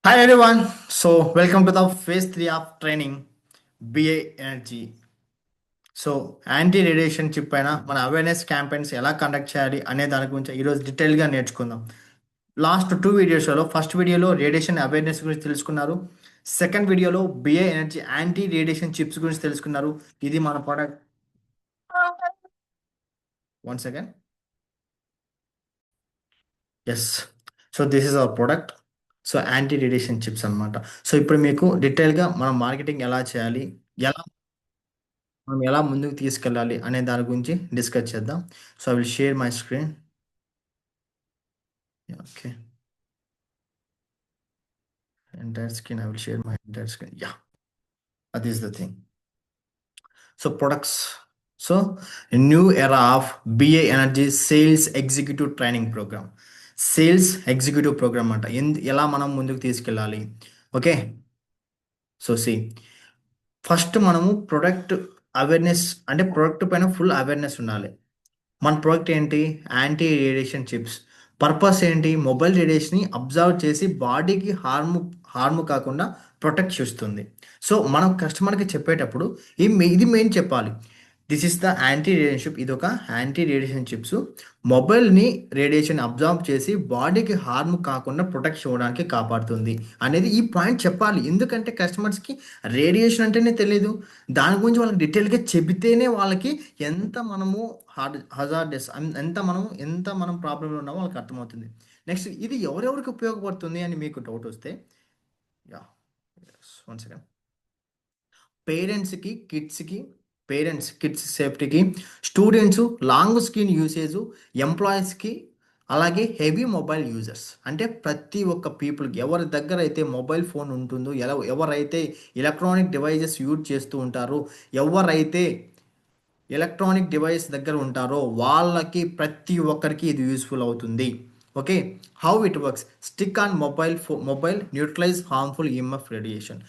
Hi everyone. So welcome to the phase 3 of training BA Energy. So anti radiation chip పైన మన awareness campaigns ఎలా conduct చేయాలి అనే దాని గురించి ఈరోజు డీటెయిల్గా నేర్చుకుందాం. లాస్ట్ టూ వీడియోస్లో ఫస్ట్ వీడియోలో రేడియేషన్ అవేర్నెస్ గురించి తెలుసుకున్నారు. సెకండ్ వీడియోలో BA Energy anti radiation chips గురించి తెలుసుకున్నారు. ఇది మన product. One second. Yes. So this is our product. So anti radiation chips అనమాట. సో ఇప్పుడు మీకు డీటెయిల్గా మనం మార్కెటింగ్ ఎలా చేయాలి, ఎలా మనం ఎలా ముందుకు తీసుకెళ్ళాలి అనే దాని గురించి డిస్కస్ చేద్దాం. So I will share my screen. Okay, entire screen. I will share my entire screen. Yeah, that is the thing. So products. So new era of BA Energy sales executive training programme. Sales executive programme అంట ఎలా మనం ముందుకు తీసుకెళ్ళాలి. Okay. So see, first మనము product awareness అంటే product పైన full awareness ఉండాలి. మన ప్రోడక్ట్ ఏంటి? Anti radiation chips. పర్పస్ ఏంటి? మొబైల్ రేడియేషన్ని అబ్జర్వ్ చేసి బాడీకి హార్మ్ కాకుండా ప్రొటెక్ట్ చేస్తుంది. సో మనం కస్టమర్కి చెప్పేటప్పుడు ఇది మెయిన్ చెప్పాలి. This is the anti radiation chip. ఇది ఒక యాంటీ రేడియేషన్ చిప్స్ మొబైల్ని రేడియేషన్ అబ్జర్వ్ చేసి బాడీకి హార్మ్ కాకుండా ప్రొటెక్ట్ చేయడానికి కాపాడుతుంది అనేది ఈ పాయింట్ చెప్పాలి. ఎందుకంటే కస్టమర్స్కి రేడియేషన్ అంటేనే తెలియదు. దాని గురించి వాళ్ళకి డీటెయిల్గా చెబితేనే వాళ్ళకి ఎంత మనము హజార్డెస్, ఎంత మనం ప్రాబ్లంలో ఉన్నామో వాళ్ళకి అర్థమవుతుంది. నెక్స్ట్, ఇది ఎవరెవరికి ఉపయోగపడుతుంది అని మీకు డౌట్ వస్తే, యా, వన్ సెకండ్. పేరెంట్స్కి కిడ్స్కి, కిడ్స్ సేఫ్టీకి, స్టూడెంట్స్, లాంగ్ స్క్రీన్ యూసేజ్, ఎంప్లాయీస్కి, అలాగే హెవీ మొబైల్ యూజర్స్. అంటే ప్రతి ఒక్క పీపుల్కి ఎవరి దగ్గర అయితే మొబైల్ ఫోన్ ఉంటుందో, ఎవరైతే ఎలక్ట్రానిక్ డివైజెస్ యూజ్ చేస్తూ ఉంటారో, ఎవరైతే ఎలక్ట్రానిక్ డివైస్ దగ్గర ఉంటారో వాళ్ళకి ప్రతి ఒక్కరికి ఇది యూస్ఫుల్ అవుతుంది. Okay. How it works. Stick on mobile neutralise harmful EMF radiation.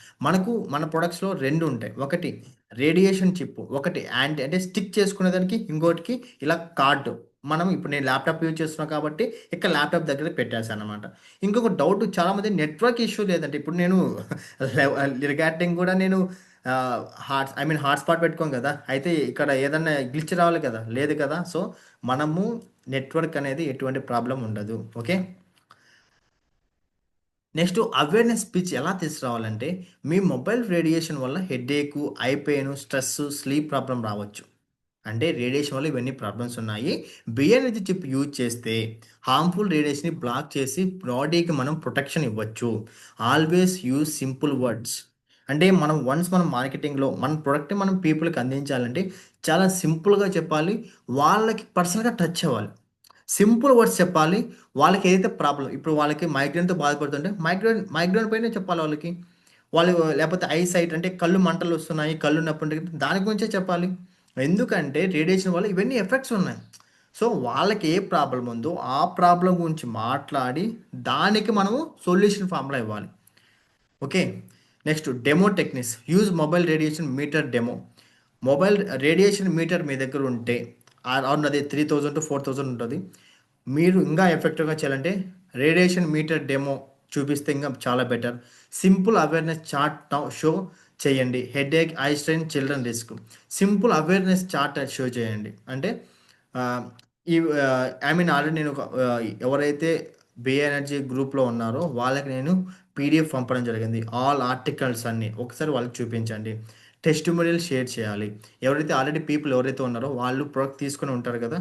మన ప్రొడక్ట్స్లో రెండు ఉంటాయి. ఒకటి రేడియేషన్ చిప్, ఒకటి అంటే స్టిక్ చేసుకునే దానికి, ఇంకోటికి ఇలా కార్డు. మనం ఇప్పుడు నేను ల్యాప్టాప్ యూజ్ చేస్తున్నాను కాబట్టి ఇక్కడ ల్యాప్టాప్ దగ్గర పెట్టేశాను అనమాట. ఇంకొక డౌట్, చాలామంది నెట్వర్క్ ఇష్యూ లేదంటే ఇప్పుడు నేను రిగార్డింగ్ కూడా నేను హాట్స్పాట్ పెట్టుకోం కదా, అయితే ఇక్కడ ఏదన్నా గ్లిచ్ రావాలి కదా, లేదు కదా. సో మనము నెట్వర్క్ అనేది ఎటువంటి ప్రాబ్లం ఉండదు. ఓకే. నెక్స్ట్, అవేర్నెస్ స్పీచ్ ఎలా తీసుకురావాలంటే, మీ మొబైల్ రేడియేషన్ వల్ల headache, I pain, stress, sleep problem రావచ్చు. అంటే రేడియేషన్ వల్ల ఇవన్నీ ప్రాబ్లమ్స్ ఉన్నాయి. బిఎన్జి చిప్ యూజ్ చేస్తే హార్మ్ఫుల్ రేడియేషన్ని బ్లాక్ చేసి బాడీకి మనం ప్రొటెక్షన్ ఇవ్వచ్చు. Always use simple words. అంటే మనం మార్కెటింగ్లో మన ప్రొడక్ట్ని మనం పీపుల్కి అందించాలంటే చాలా సింపుల్గా చెప్పాలి. వాళ్ళకి పర్సనల్గా టచ్ అవ్వాలి. సింపుల్ వర్డ్స్ చెప్పాలి. వాళ్ళకి ఏదైతే ప్రాబ్లం, ఇప్పుడు వాళ్ళకి మైగ్రేన్తో బాధపడుతుంటే మైగ్రేన్ పైన చెప్పాలి వాళ్ళకి. వాళ్ళు లేకపోతే ఐ సైట్ అంటే కళ్ళు మంటలు వస్తున్నాయి, కళ్ళు నొప్పి ఉంటుంది, దాని గురించే చెప్పాలి. ఎందుకంటే రేడియేషన్ వల్ల ఇవన్నీ ఎఫెక్ట్స్ ఉన్నాయి. సో వాళ్ళకి ఏ ప్రాబ్లం ఉందో ఆ ప్రాబ్లం గురించి మాట్లాడి దానికి మనము సొల్యూషన్ ఫార్ములా ఇవ్వాలి. Okay. Next, demo techniques. Use mobile radiation meter demo. Mobile radiation meter మీ దగ్గర ఉంటే, అది 3000 to 4000 ఉంటుంది. మీరు ఇంకా ఎఫెక్టివ్గా చేయాలంటే రేడియేషన్ మీటర్ డెమో చూపిస్తే ఇంకా చాలా better. Simple awareness chart show చేయండి. Headache, eye strain, children risk. Simple awareness chart show చేయండి. అంటే ఆ, ఈ ఆల్రెడీ నేను ఎవరైతే బే ఎనర్జీ గ్రూప్లో ఉన్నారో వాళ్ళకి నేను పీడిఎఫ్ పంపడం జరిగింది. ఆల్ ఆర్టికల్స్ అన్నీ ఒకసారి వాళ్ళకి చూపించండి. టెస్టిమోనియల్ షేర్ చేయాలి. ఎవరైతే ఆల్రెడీ పీపుల్ ఎవరైతే ఉన్నారో వాళ్ళు ప్రొడక్ట్ తీసుకొని ఉంటారు కదా,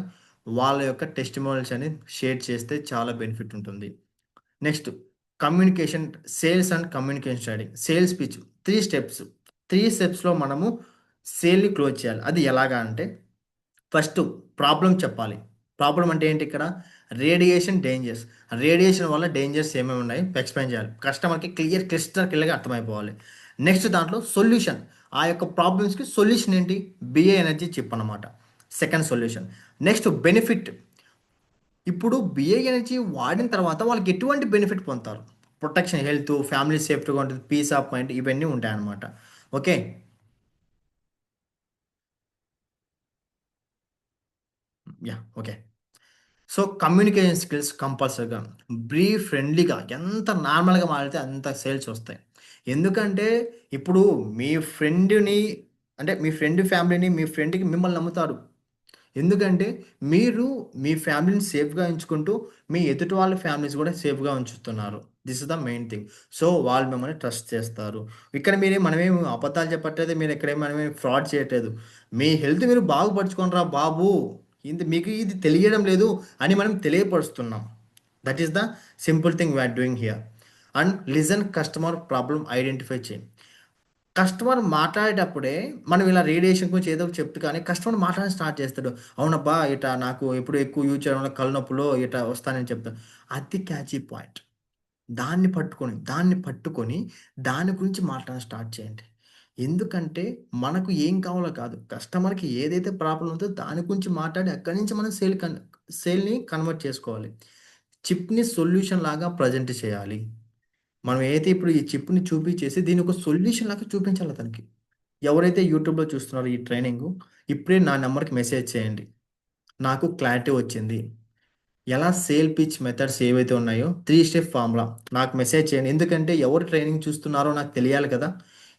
వాళ్ళ యొక్క టెస్టిమోనియల్స్ అని షేర్ చేస్తే చాలా బెనిఫిట్ ఉంటుంది. Next, communication, sales and communication strategy. Sales pitch 3 steps. 3 స్టెప్స్లో మనము సేల్ని క్లోజ్ చేయాలి. అది ఎలాగా అంటే, ఫస్ట్ ప్రాబ్లం చెప్పాలి. ప్రాబ్లం అంటే ఏంటి ఇక్కడ? Radiation dangers. రేడియేషన్ వల్ల డేంజర్స్ ఏమేమి ఉన్నాయి ఎక్స్ప్లెయిన్ చేయాలి. కస్టమర్కి క్రిస్టల్ క్లియర్గా అర్థమైపోవాలి. నెక్స్ట్ దాంట్లో సొల్యూషన్. ఆ యొక్క ప్రాబ్లమ్స్కి సొల్యూషన్ ఏంటి? బిఏ ఎనర్జీ చిప్ అనమాట. Second solution. Next benefit. ఇప్పుడు బిఏ ఎనర్జీ వాడిన తర్వాత వాళ్ళకి ఎటువంటి బెనిఫిట్ పొందుతారు? ప్రొటెక్షన్, హెల్త్, ఫ్యామిలీ సేఫ్టీగా ఉంటుంది, పీస్ ఆఫ్ మైండ్, ఇవన్నీ ఉంటాయన్నమాట. Okay. Yeah, okay. So communication skills కంపల్సరీగా ఫ్రెండ్లీగా ఎంత నార్మల్గా మాట్లాడితే అంత సేల్స్ వస్తాయి. ఎందుకంటే ఇప్పుడు మీ ఫ్రెండ్ని అంటే మీ ఫ్రెండ్ ఫ్యామిలీని మీ ఫ్రెండ్కి మిమ్మల్ని నమ్ముతారు. ఎందుకంటే మీరు మీ ఫ్యామిలీని సేఫ్గా ఉంచుకుంటూ మీ ఎదుటి వాళ్ళ ఫ్యామిలీస్ కూడా సేఫ్గా ఉంచుతున్నారు. This is the main thing. So వాళ్ళు మిమ్మల్ని ట్రస్ట్ చేస్తారు. ఇక్కడ మనమేమి అబద్ధాలు చెప్పట్లేదు, మీరు ఇక్కడ మనమేమి ఫ్రాడ్ చేయట్లేదు. మీ హెల్త్ మీరు బాగుపరచుకోనరా బాబు, మీకు ఇది తెలియడం లేదు అని మనం తెలియపరుస్తున్నాం. That is the simple thing we're doing here. And listen customer problem identify చేయండి. కస్టమర్ మాట్లాడేటప్పుడే మనం ఇలా రేడియేషన్ గురించి ఏదో ఒకటి చెప్తూ కానీ కస్టమర్ మాట్లాడడం స్టార్ట్ చేస్తాడు. అవునబ్బా ఇట్లా నాకు ఎప్పుడు ఎక్కువ యూజ్ చేయడం వల్ల కళ్ళు నొప్పులు ఇట్లా వస్తానని చెప్తాను. అది క్యాచీ పాయింట్. దాన్ని పట్టుకొని దాని గురించి మాట్లాడడం స్టార్ట్ చేయండి. ఎందుకంటే మనకు ఏం కావాలో కాదు. కస్టమర్‌కి ఏదైతే ప్రాబ్లమ్ ఉందో దాని గురించి మాట్లాడి అక్కడి నుంచి మనం సేల్‌ని కన్వర్ట్ చేసుకోవాలి. చిప్‌ని సొల్యూషన్ లాగా ప్రెజెంట్ చేయాలి. మనం ఏదైతే ఇప్పుడు ఈ చిప్‌ని చూపించేసి దీన్ని ఒక సొల్యూషన్ లాగా చూపించాలి అతనికి. ఎవరైతే యూట్యూబ్‌లో చూస్తున్నారో ఈ ట్రైనింగు, ఇప్పుడే నా నంబర్‌కి మెసేజ్ చేయండి. నాకు క్లారిటీ వచ్చింది. ఎలా సేల్ పిచ్ మెథడ్స్ ఏవైతే ఉన్నాయో 3 స్టెప్ ఫార్ములా నాకు మెసేజ్ చేయండి. ఎందుకంటే ఎవరు ట్రైనింగ్ చూస్తున్నారో నాకు తెలియాలి కదా!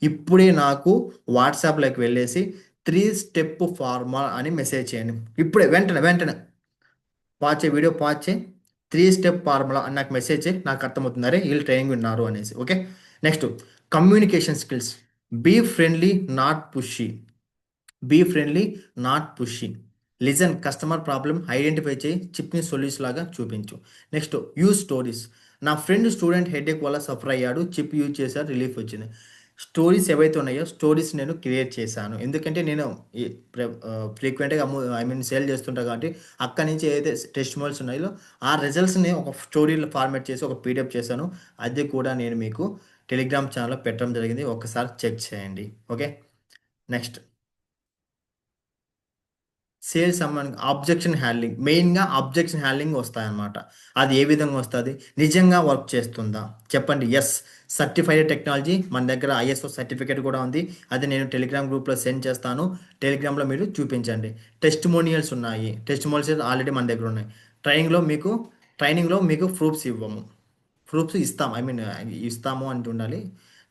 ఇప్పుడే నాకు వాట్సాప్‌లోకి వెళ్ళేసి 3 స్టెప్ ఫార్ములా అని మెసేజ్ చేయండి. ఇప్పుడే వెంటనే వీడియో పాజ్ చేయి. 3 స్టెప్ ఫార్ములా అని నాకు మెసేజ్ చేయి. నాకు అర్థమవుతుంది. అరే! ఈళ్ళు ట్రైనింగ్ విన్నారు అనేసి. Okay. Next communication skills. Be friendly not pushy. Be friendly not pushing. Listen customer problem identify చేయి, చిప్ని సొల్యూషన్ లాగా చూపించు. Next use stories. నా ఫ్రెండ్ స్టూడెంట్ హెడేక్ వల్ల సఫర్ అయ్యాడు, చిప్ యూజ్ చేశారు, రిలీఫ్ వచ్చింది. స్టోరీస్ ఏవైతే ఉన్నాయో స్టోరీస్ నేను క్రియేట్ చేశాను. ఎందుకంటే నేను ఈ ఫ్రీక్వెంట్గా సేల్ చేస్తుంటా కాబట్టి అక్కడి నుంచి ఏదైతే టెస్టిమోనియల్స్ ఉన్నాయో ఆ రిజల్ట్స్ని ఒక స్టోరీలో ఫార్మాట్ చేసి ఒక పీడిఎఫ్ చేశాను. అది కూడా నేను మీకు టెలిగ్రామ్ ఛానల్లో పెట్టడం జరిగింది. ఒకసారి చెక్ చేయండి. Okay. Next sales objection handling. మెయిన్‌గా అబ్జెక్షన్ హ్యాండ్లింగ్ వస్తాయన్నమాట. అది ఏ విధంగా వస్తది? నిజంగా వర్క్ చేస్తుందా? చెప్పండి. యెస్. సర్టిఫైడ్ టెక్నాలజీ మన దగ్గర ఐఎస్ఓ సర్టిఫికేట్ కూడా ఉంది. అది నేను టెలిగ్రామ్ గ్రూప్‌లో సెండ్ చేస్తాను. టెలిగ్రామ్‌లో మీరు చూపించండి. టెస్టిమోనియల్స్ ఉన్నాయి. టెస్టిమోనియల్స్ ఆల్రెడీ మన దగ్గర ఉన్నాయి. ట్రైనింగ్‌లో మీకు ట్రైనింగ్‌లో మీకు ప్రూఫ్స్ ఇవ్వము. ప్రూఫ్స్ ఇస్తాం. ఇస్తాము అంటుండాలి.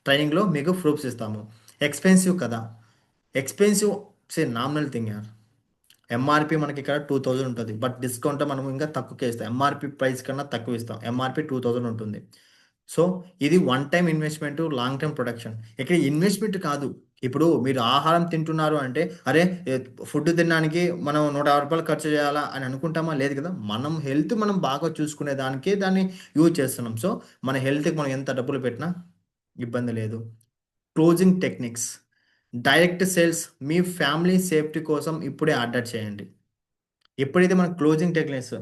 ట్రైనింగ్‌లో మీకు ప్రూఫ్స్ ఇస్తాము. ఎక్స్‌పెన్సివ్ కదా! ఎక్స్‌పెన్సివ్ నామినల్ థింగ్ యార్. ఎంఆర్‌పీ మనకిక్కడ 2000 ఉంటది. బట్ డిస్కౌంట్‌లో మనం ఇంకా తక్కువకే ఇస్తాం. ఎంఆర్‌పీ ప్రైస్ కన్నా తక్కువ ఇస్తాం. ఎంఆర్‌పీ 2000 ఉంటుంది. సో, ఇది one time investment, long term production. ఇక్కడ ఇన్వెస్ట్‌మెంట్ కాదు. ఇప్పుడు మీరు ఆహారం తింటున్నారు అంటే, అరే! ఫుడ్ తినడానికి మనం రూ. 150 ఖర్చు చేయాలా అని అనుకుంటామా? లేదు కదా! మనం హెల్త్ మనం బాగా చూసుకునే దానికే దాన్ని యూజ్ చేస్తున్నాం. సో, మన హెల్త్‌కి మనం ఎంత డబ్బులు పెట్టినా ఇబ్బంది లేదు. Closing techniques. డైరెక్ట్ సేల్స్ మీ ఫ్యామిలీ సేఫ్టీ కోసం ఇప్పుడే ఆర్డర్ చేయండి. ఎప్పుడైతే మనం క్లోజింగ్ టెక్నిక్స్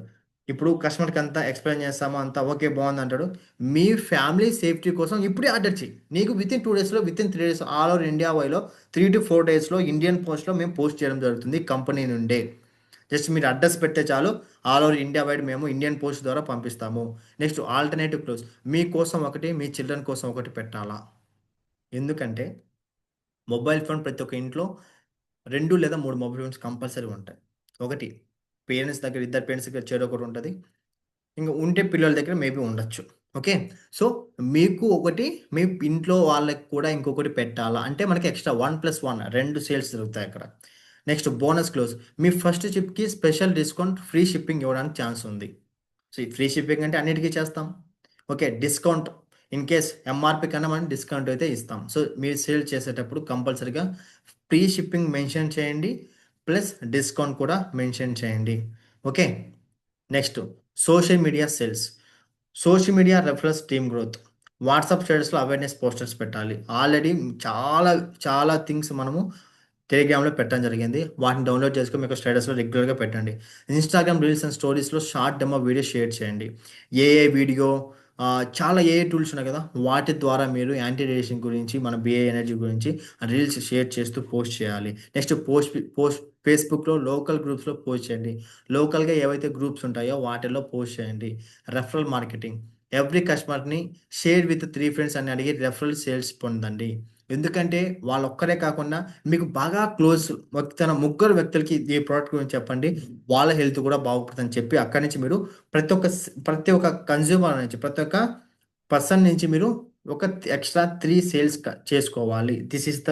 ఇప్పుడు కస్టమర్‌కి అంతా ఎక్స్‌ప్లెయిన్ చేస్తామో అంతా ఓకే బావుందంటాడు. మీ ఫ్యామిలీ సేఫ్టీ కోసం ఇప్పుడే ఆర్డర్ చెయి. నీకు వితిన్ 2 డేస్‌లో, within 3 days all over India వైడ్‌లో 3-4 డేస్‌లో ఇండియన్ పోస్ట్‌లో మేము పోస్ట్ చేయడం జరుగుతుంది కంపెనీ నుండే. జస్ట్ మీరు అడ్రెస్ పెడితే చాలు ఆల్ ఓవర్ ఇండియా వైడ్ మేము ఇండియన్ పోస్ట్ ద్వారా పంపిస్తాము. Next alternative close. మీకోసం ఒకటి, మీ చిల్డ్రన్ కోసం ఒకటి పెట్టాలా? ఎందుకంటే మొబైల్ ఫోన్ ప్రతి ఒక్క ఇంట్లో 2 లేదా 3 మొబైల్ ఫోన్స్ కంపల్సరీ ఉంటాయి. ఒకటి ఇద్దరు పేరెంట్స్ దగ్గర చెరొకటి ఉంటది. ఇంక ఉంటే పిల్లల దగ్గర మేబీ ఉండొచ్చు. ఓకే. సో, మీకు ఒకటి, మీ ఇంట్లో వాళ్ళకి కూడా ఇంకొకటి పెట్టాలా అంటే మనకి ఎక్స్‌ట్రా 1+1 2 సేల్స్ జరుగుతాయి అక్కడ. Next bonus close. మీ ఫస్ట్ చిప్‌కి స్పెషల్ డిస్కౌంట్, ఫ్రీ షిప్పింగ్ ఇవ్వడానికి ఛాన్స్ ఉంది. సో, ఈ ఫ్రీ షిప్పింగ్ అంటే అన్నిటికి చేస్తాం. Okay. Discount in case MRP కన్నా మనం డిస్కౌంట్ అయితే ఇస్తాం. సో, మీరు సేల్ చేసేటప్పుడు కంపల్సరీగా ఫ్రీ షిప్పింగ్ మెన్షన్ చేయండి. ప్లస్ డిస్కౌంట్ కూడా మెన్షన్ చేయండి. Okay. Next social media sales. Social media referrals team growth. WhatsApp స్టేటస్‌లో అవేర్‌నెస్ పోస్టర్స్ పెట్టాలి. ఆల్రెడీ చాలా, చాలా థింగ్స్ మనము టెలిగ్రామ్‌లో పెట్టడం జరిగింది. వాటిని డౌన్‌లోడ్ చేసుకొని మీకు స్టేటస్‌లో రెగ్యులర్‌గా పెట్టండి. ఇన్‌స్టాగ్రామ్ రీల్స్ అండ్ స్టోరీస్‌లో షార్ట్ డెమో వీడియో షేర్ చేయండి. ఏఐ వీడియో చాలా ఏఐ టూల్స్ ఉన్నాయి కదా! వాటి ద్వారా మీరు యాంటీ రేడియేషన్ గురించి, మన బిఏ ఎనర్జీ గురించి రీల్స్ షేర్ చేస్తూ పోస్ట్ చేయాలి. నెక్స్ట్ ఫేస్‌బుక్‌లో లోకల్ గ్రూప్స్‌లో పోస్ట్ చేయండి. లోకల్‌గా ఏవైతే గ్రూప్స్ ఉంటాయో వాటిల్లో పోస్ట్ చేయండి. Referral marketing. ఎవ్రీ కస్టమర్‌ని షేర్ విత్ 3 ఫ్రెండ్స్ అని అడిగి రెఫరల్ సేల్స్ పొందండి. ఎందుకంటే వాళ్ళొక్కరే కాకుండా మీకు బాగా క్లోజ్ వ్యక్తి ముగ్గురు వ్యక్తులకి ఈ ప్రోడక్ట్ గురించి చెప్పండి. వాళ్ళ హెల్త్ కూడా బాగుపడుతుందని చెప్పి అక్కడి నుంచి మీరు ప్రతి ఒక్క కన్జ్యూమర్ నుంచి ప్రతి ఒక్క పర్సన్ నుంచి మీరు ఒక ఎక్స్ట్రా 3 సేల్స్ చేసుకోవాలి. This is the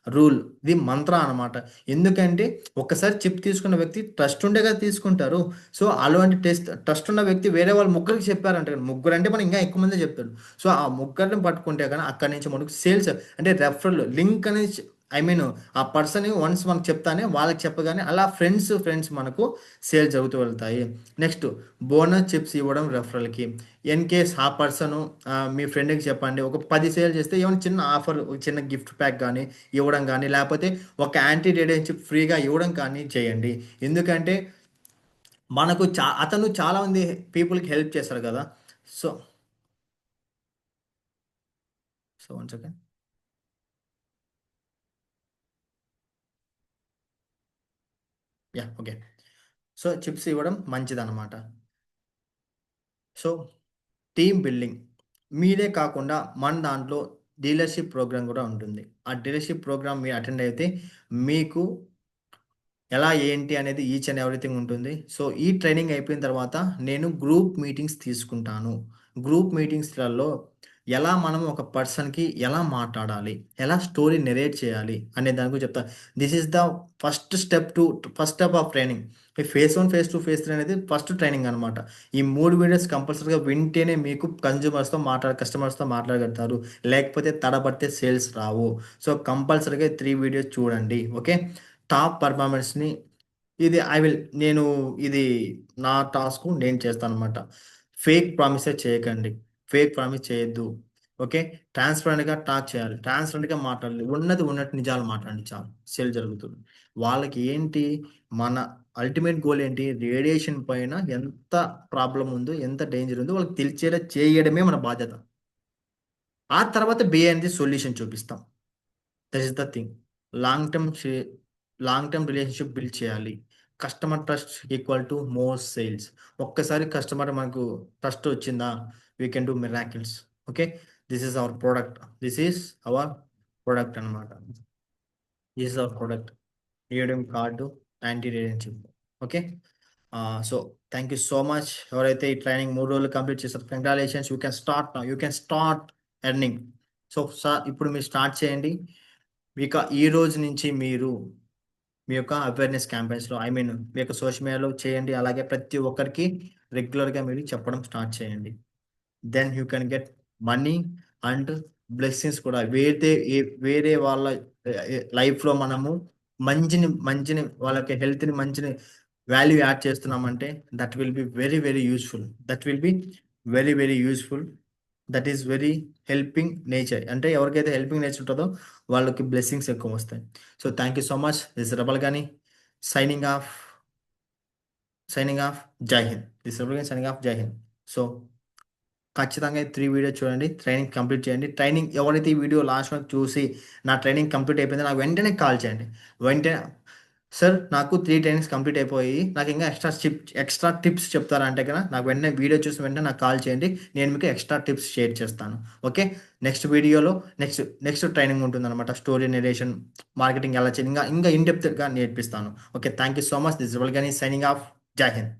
rule. ఇది మంత్ర అనమాట. ఎందుకంటే ఒక్కసారి చిప్ తీసుకున్న వ్యక్తి ట్రస్ట్ ఉండే కదా తీసుకుంటారు. సో, అటువంటి ట్రస్ట్ ఉన్న వ్యక్తి వేరే వాళ్ళు ముగ్గురికి చెప్పారంటే ముగ్గురంటే మనం ఇంకా ఎక్కువ మందే చెప్తారు. సో, ఆ ముగ్గురిని పట్టుకుంటే గాని అక్కడి నుంచి మనకు సేల్స్ అంటే రెఫరల్ లింక్ అనేది ఐ మీన్ ఆ పర్సన్ వన్స్ మనకు చెప్తానే వాళ్ళకి చెప్పగానే అలా ఫ్రెండ్స్ మనకు సేల్ జరుగుతూ వెళ్తాయి. నెక్స్ట్ బోనస్ చిప్స్ ఇవ్వడం రెఫరల్‌కి. ఇన్ కేస్ ఆ పర్సను మీ ఫ్రెండ్‌కి చెప్పండి. ఒక 10 సేల్ చేస్తే ఏమైనా చిన్న ఆఫర్, ఒక చిన్న గిఫ్ట్ ప్యాక్ గాని ఇవ్వడం గాని, లేపోతే ఒక యాంటీ రేడియేషన్ చిప్ ఫ్రీగా ఇవ్వడం కానీ చేయండి. ఎందుకంటే మనకు అతను చాలా మంది పీపుల్‌కి హెల్ప్ చేశారు గదా! So, one second. Yeah! Okay. So, chips ఇవ్వడం మంచిదనమాట. So, team building. మీరే కాకుండా మన దాంట్లో డీలర్‌షిప్ ప్రోగ్రామ్ గూడా ఉంటుంది. ఆ డీలర్‌షిప్ ప్రోగ్రామ్ మీరు అటెండ్ అయితే మీకు ఎలా ఏంటి అనేది ఈచ్ అండ్ ఎవ్రీథింగ్ ఉంటుంది. సో, ఈ ట్రైనింగ్ అయిపోయిన తర్వాత నేను గ్రూప్ మీటింగ్స్ తీసుకుంటాను. గ్రూప్ మీటింగ్స్‌లలో ఎలా మనం ఒక పర్సన్‌కి ఎలా మాట్లాడాలి? ఎలా స్టోరీ నరేట్ చేయాలి? అనే దాని గురించి చెప్తా. This is the first step of training. ఈ ఫేజ్ 1, ఫేజ్ 2, ఫేజ్ 3 అనేది ఫస్ట్ ట్రైనింగ్ అనమాట. ఈ 3 వీడియోస్ కంపల్సరీగా వింటేనే మీకు కస్టమర్స్‌తో మాట్లాడగలుగుతారు. లేకపోతే తడబడితే సేల్స్ రావు. సో, కంపల్సరీగా 3 వీడియోస్ చూడండి. ఓకే. టాప్ పెర్ఫార్మన్స్‌ని నేను ఇది నా టాస్కు నేను చేస్తాననమాట. ఫేక్ ప్రామిసెస్ చేయకండి. ఫేక్ ప్రామిస్ చేయొద్దు. ఓకే. ట్రాన్స్‌పరెంట్‌గా టాక్ చేయాలి. ట్రాన్స్‌పరెంట్‌గా మాట్లాడాలి. ఉన్నది ఉన్నట్టు నిజాలు మాట్లాడండి చాలు. సేల్ జరుగుతుంది. వాళ్ళకి ఏంటి మన అల్టిమేట్ గోల్ ఏంటి? రేడియేషన్ పైన ఎంత ప్రాబ్లమ్ ఉందో, ఎంత డేంజర్ ఉందో వాళ్ళకి తెలిసేలా చేయడమే మన బాధ్యత. ఆ తర్వాత అనేది సొల్యూషన్ చూపిస్తాం. That is the thing. Long term షే లాంగ్ టర్మ్ రిలేషన్‌షిప్ బిల్డ్ చేయాలి. Customer trust equal to more sales. ఒక్కసారి కస్టమర్ మనకు ట్రస్ట్ వచ్చిందా, we can do miracles. Okay. This is our product. This is our product అన్నమాట. This is our product. Redeem card, anti relationship. Okay. So, thank you so much. ఎవరైతే ఈ training 3 రోజులు complete చేసారో congratulations. You can start now. You can start earning. So, ఇప్పుడు మీరు start చేయండి. ఇక ఈ రోజు నుంచి మీరు మీ యొక్క అవేర్‌నెస్ క్యాంపెయిన్స్‌లో మీ యొక్క సోషల్ మీడియాలో చేయండి. అలాగే ప్రతి ఒక్కరికి రెగ్యులర్‌గా మీరు చెప్పడం స్టార్ట్ చేయండి. Then you can get money and blessings కూడా. వేరే వాళ్ళ లైఫ్‌లో మనము మంచిని వాళ్ళకి హెల్త్‌ని మంచిని వాల్యూ యాడ్ చేస్తున్నామంటే that will be very, very useful. That will be very, very useful. That is very helping nature. అంటే ఎవరికైతే హెల్పింగ్ నేచర్ ఉంటదో వాళ్ళకి బ్లెస్సింగ్స్ ఎక్కువొస్తాయి. So, thank you so much. This is rebel Gani signing off, signing off. జై హింద్. This is rebel Gani signing off. జై Hind. So, ఖచ్చితంగా ఈ 3 వీడియో చూడండి. ట్రైనింగ్ కంప్లీట్ చేయండి. ట్రైనింగ్ ఎవరైతే ఈ వీడియో లాస్ట్ వరకు చూసి నా ట్రైనింగ్ కంప్లీట్ అయిపోయిందో నాకు వెంటనే కాల్ చేయండి. వెంటనే సార్ నాకు 3 ట్రైనింగ్స్ కంప్లీట్ అయిపోయాయి. నాకు ఇంకా ఎక్స్‌ట్రా టిప్స్ చెప్తారా అంటే గనక నాకు వెంటనే వీడియో చూసిన వెంటనే నాకు కాల్ చేయండి. నేను మీకు ఎక్స్‌ట్రా టిప్స్ షేర్ చేస్తాను. ఓకే. నెక్స్ట్ వీడియోలో నెక్స్ట్ ట్రైనింగ్ ఉంటుందన్నమాట. స్టోరీ నరేషన్, మార్కెటింగ్ ఎలా చేయాలి ఇంకా ఇంకా ఇన్ డెప్త్‌గా నేర్పిస్తాను. Okay. Thank you so much. This is వల్గని సైనింగ్ ఆఫ్. జై హింద్.